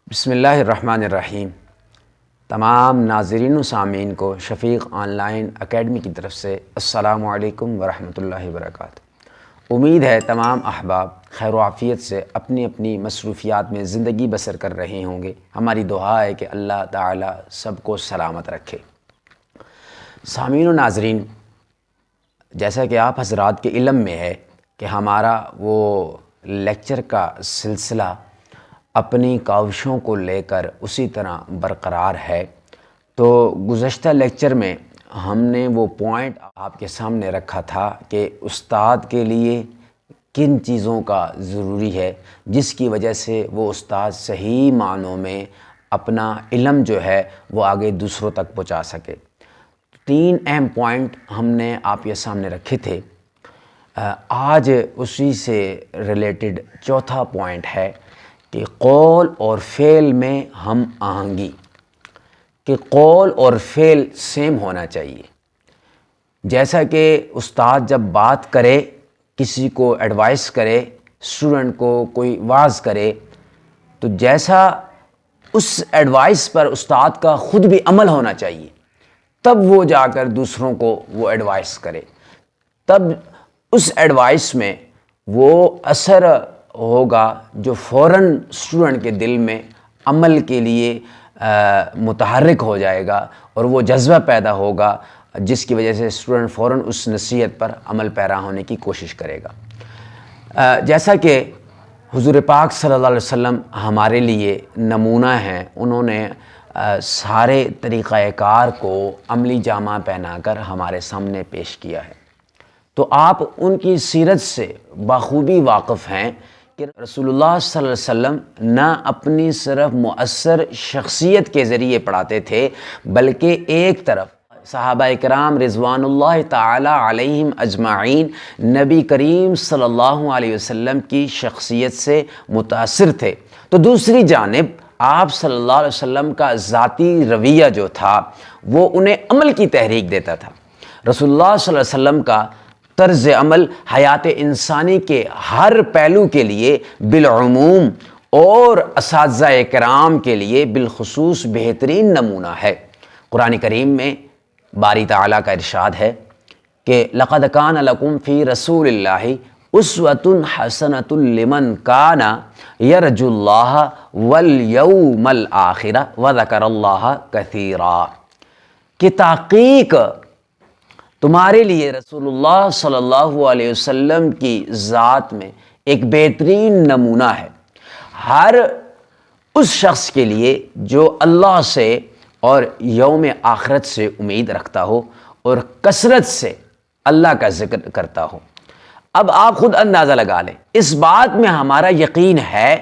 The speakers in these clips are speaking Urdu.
بسم اللہ الرحمن الرحیم۔ تمام ناظرین و سامعین کو شفیق آن لائن اکیڈمی کی طرف سے السلام علیکم ورحمۃ اللہ وبرکاتہ۔ امید ہے تمام احباب خیر و عافیت سے اپنی اپنی مصروفیات میں زندگی بسر کر رہے ہوں گے۔ ہماری دعا ہے کہ اللہ تعالی سب کو سلامت رکھے۔ سامعین و ناظرین، جیسا کہ آپ حضرات کے علم میں ہے کہ ہمارا وہ لیکچر کا سلسلہ اپنی کاوشوں کو لے کر اسی طرح برقرار ہے، تو گزشتہ لیکچر میں ہم نے وہ پوائنٹ آپ کے سامنے رکھا تھا کہ استاد کے لیے کن چیزوں کا ضروری ہے جس کی وجہ سے وہ استاد صحیح معنوں میں اپنا علم جو ہے وہ آگے دوسروں تک پہنچا سکے۔ 3 اہم پوائنٹ ہم نے آپ کے سامنے رکھے تھے۔ آج اسی سے ریلیٹڈ چوتھا پوائنٹ ہے کہ قول اور فعل میں ہم آہنگی، کہ قول اور فعل سیم ہونا چاہیے۔ جیسا کہ استاد جب بات کرے، کسی کو ایڈوائس کرے، اسٹوڈنٹ کو کوئی واعظ کرے، تو جیسا اس ایڈوائس پر استاد کا خود بھی عمل ہونا چاہیے، تب وہ جا کر دوسروں کو وہ ایڈوائس کرے، تب اس ایڈوائس میں وہ اثر ہوگا جو فوراً اسٹوڈنٹ کے دل میں عمل کے لیے متحرک ہو جائے گا، اور وہ جذبہ پیدا ہوگا جس کی وجہ سے اسٹوڈنٹ فوراً اس نصیحت پر عمل پیرا ہونے کی کوشش کرے گا۔ جیسا کہ حضور پاک صلی اللہ علیہ وسلم ہمارے لیے نمونہ ہیں، انہوں نے سارے طریقہ کار کو عملی جامہ پہنا کر ہمارے سامنے پیش کیا ہے، تو آپ ان کی سیرت سے بخوبی واقف ہیں کہ رسول اللہ صلی اللہ علیہ وسلم نہ اپنی صرف مؤثر شخصیت کے ذریعے پڑھاتے تھے، بلکہ ایک طرف صحابہ کرام رضوان اللہ تعالی علیہم اجمعین نبی کریم صلی اللہ علیہ وسلم کی شخصیت سے متاثر تھے، تو دوسری جانب آپ صلی اللہ علیہ وسلم کا ذاتی رویہ جو تھا وہ انہیں عمل کی تحریک دیتا تھا۔ رسول اللہ صلی اللہ علیہ وسلم کا طرز عمل حیات انسانی کے ہر پہلو کے لیے بالعموم اور اساتذہ کرام کے لیے بالخصوص بہترین نمونہ ہے۔ قرآن کریم میں باری تعالیٰ کا ارشاد ہے کہ لَقَدْ كَانَ لَكُمْ فِي رَسُولِ اللَّهِ أُسْوَةٌ حَسَنَةٌ لِمَنْ كَانَ يَرْجُو اللَّهَ وَالْيَوْمَ الْآخِرَ وَذَكَرَ اللَّهَ كَثِيرًا، کہ تحقیق تمہارے لیے رسول اللہ صلی اللہ علیہ وسلم کی ذات میں ایک بہترین نمونہ ہے، ہر اس شخص کے لیے جو اللہ سے اور یوم آخرت سے امید رکھتا ہو اور کثرت سے اللہ کا ذکر کرتا ہو۔ اب آپ خود اندازہ لگا لیں، اس بات میں ہمارا یقین ہے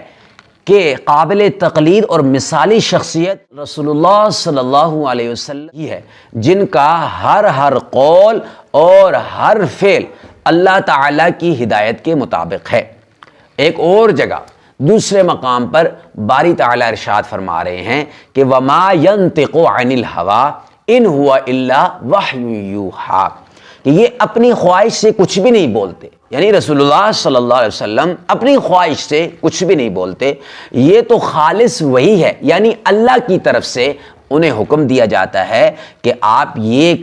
کہ قابل تقلید اور مثالی شخصیت رسول اللہ صلی اللہ علیہ وسلم ہی ہے، جن کا ہر قول اور ہر فعل اللہ تعالیٰ کی ہدایت کے مطابق ہے۔ ایک اور جگہ دوسرے مقام پر باری تعالیٰ ارشاد فرما رہے ہیں کہ وَمَا يَنطِقُ عَنِ الْهَوَىٰ إِنْ هُوَ إِلَّا وَحْيٌ يُوحَىٰ، کہ یہ اپنی خواہش سے کچھ بھی نہیں بولتے، یعنی رسول اللہ صلی اللہ علیہ وسلم اپنی خواہش سے کچھ بھی نہیں بولتے، یہ تو خالص وہی ہے، یعنی اللہ کی طرف سے انہیں حکم دیا جاتا ہے کہ آپ یہ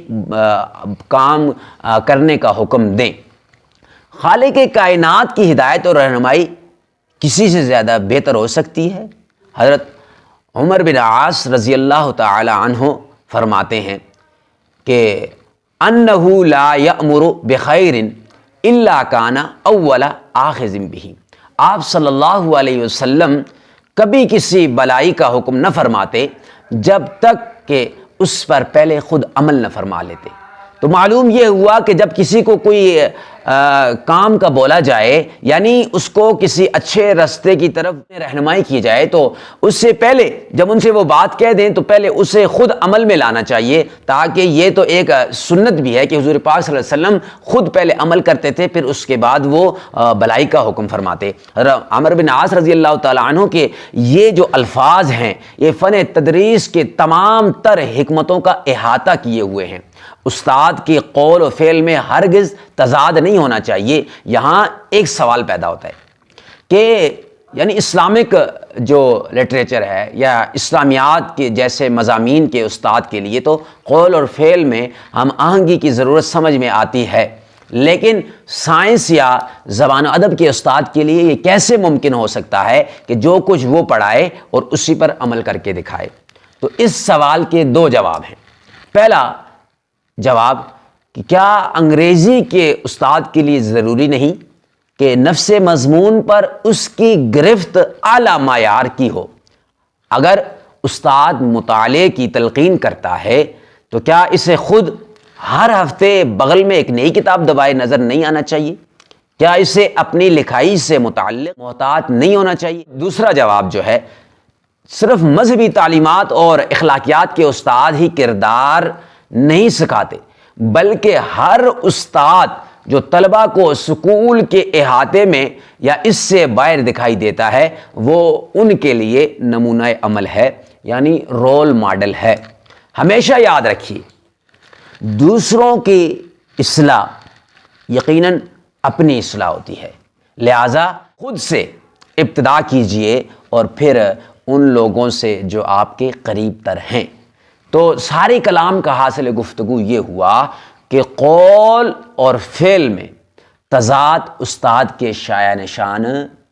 کام کرنے کا حکم دیں۔ خالق کائنات کی ہدایت اور رہنمائی کسی سے زیادہ بہتر ہو سکتی ہے؟ حضرت عمر بن عاص رضی اللہ تعالی عنہ فرماتے ہیں کہ انہ لا یأمر بخیر الا کان اول آخذ بہ، آپ صلی اللہ علیہ وسلم کبھی کسی بلائی کا حکم نہ فرماتے جب تک کہ اس پر پہلے خود عمل نہ فرما لیتے۔ تو معلوم یہ ہوا کہ جب کسی کو کوئی کام کا بولا جائے، یعنی اس کو کسی اچھے راستے کی طرف رہنمائی کی جائے، تو اس سے پہلے جب ان سے وہ بات کہہ دیں تو پہلے اسے خود عمل میں لانا چاہیے، تاکہ یہ تو ایک سنت بھی ہے کہ حضور پاک صلی اللہ علیہ وسلم خود پہلے عمل کرتے تھے، پھر اس کے بعد وہ بلائی کا حکم فرماتے۔ عمر بن عاص رضی اللہ تعالیٰ عنہ کے یہ جو الفاظ ہیں، یہ فن تدریس کے تمام تر حکمتوں کا احاطہ کیے ہوئے ہیں۔ استاد کے قول و فعل میں ہرگز تضاد نہیں ہونا چاہیے۔ یہاں ایک سوال پیدا ہوتا ہے کہ یعنی اسلامک جو لٹریچر ہے یا اسلامیات کے جیسے مضامین کے استاد کے لیے تو قول اور فعل میں ہم آہنگی کی ضرورت سمجھ میں آتی ہے، لیکن سائنس یا زبان و ادب کے استاد کے لیے یہ کیسے ممکن ہو سکتا ہے کہ جو کچھ وہ پڑھائے اور اسی پر عمل کر کے دکھائے؟ تو اس سوال کے دو جواب ہیں۔ پہلا جواب کہ کیا انگریزی کے استاد کے لیے ضروری نہیں کہ نفس مضمون پر اس کی گرفت اعلیٰ معیار کی ہو؟ اگر استاد مطالعے کی تلقین کرتا ہے تو کیا اسے خود ہر ہفتے بغل میں ایک نئی کتاب دبائے نظر نہیں آنا چاہیے؟ کیا اسے اپنی لکھائی سے متعلق محتاط نہیں ہونا چاہیے؟ دوسرا جواب جو ہے، صرف مذہبی تعلیمات اور اخلاقیات کے استاد ہی کردار نہیں سکھاتے، بلکہ ہر استاد جو طلبہ کو سکول کے احاطے میں یا اس سے باہر دکھائی دیتا ہے وہ ان کے لیے نمونہ عمل ہے، یعنی رول ماڈل ہے۔ ہمیشہ یاد رکھیے، دوسروں کی اصلاح یقیناً اپنی اصلاح ہوتی ہے، لہذا خود سے ابتدا کیجئے اور پھر ان لوگوں سے جو آپ کے قریب تر ہیں۔ تو سارے کلام کا حاصل گفتگو یہ ہوا کہ قول اور فعل میں تضاد استاد کے شایع نشان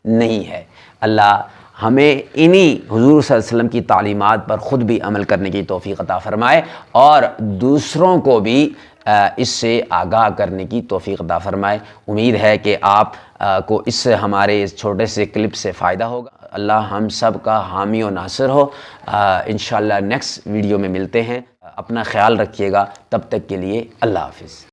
نہیں ہے۔ اللہ ہمیں انہی حضور صلی اللہ علیہ وسلم کی تعلیمات پر خود بھی عمل کرنے کی توفیق عطا فرمائے اور دوسروں کو بھی اس سے آگاہ کرنے کی توفیق عطا فرمائے۔ امید ہے کہ آپ کو اس سے ہمارے اس چھوٹے سے کلپ سے فائدہ ہوگا۔ اللہ ہم سب کا حامی و ناصر ہو۔ انشاءاللہ نیکسٹ ویڈیو میں ملتے ہیں۔ اپنا خیال رکھیے گا، تب تک کے لیے اللہ حافظ۔